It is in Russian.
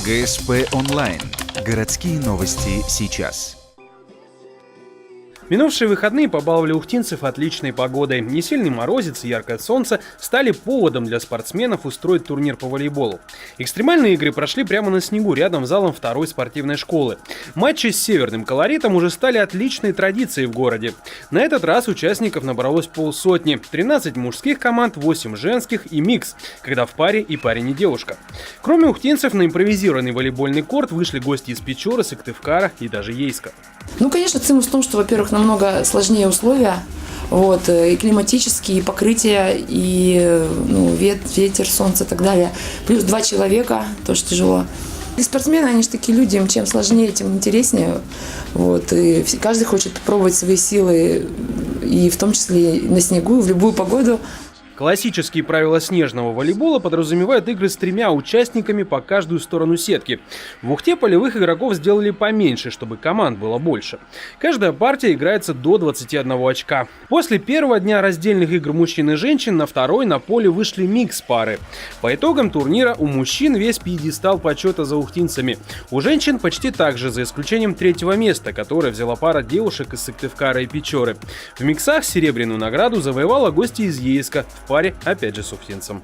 ГСП онлайн. Городские новости сейчас. Минувшие выходные побаловали ухтинцев отличной погодой. Несильный морозец и яркое солнце стали поводом для спортсменов устроить турнир по волейболу. Экстремальные игры прошли прямо на снегу, рядом с залом второй спортивной школы. Матчи с северным колоритом уже стали отличной традицией в городе. На этот раз участников набралось полсотни. 13 мужских команд, 8 женских и микс, когда в паре и парень и девушка. Кроме ухтинцев, на импровизированный волейбольный корт вышли гости из Печоры, Сыктывкара и даже Ейска. Конечно, цимус в том, что, во-первых, намного сложнее условия, и климатические, и покрытия, и ветер, солнце и так далее. Плюс 2 человека, тоже тяжело. И спортсмены, они же такие люди, чем сложнее, тем интереснее. И каждый хочет попробовать свои силы, и в том числе и на снегу, и в любую погоду. Классические правила снежного волейбола подразумевают игры с 3 участниками по каждую сторону сетки. В Ухте полевых игроков сделали поменьше, чтобы команд было больше. Каждая партия играется до 21 очка. После первого дня раздельных игр мужчин и женщин на второй на поле вышли микс-пары. По итогам турнира у мужчин весь пьедестал почета за ухтинцами. У женщин почти так же, за исключением 3-го места, которое взяла пара девушек из Сыктывкара и Печоры. В миксах серебряную награду завоевала гостья из Ейска, в паре опять же с ухтинцем.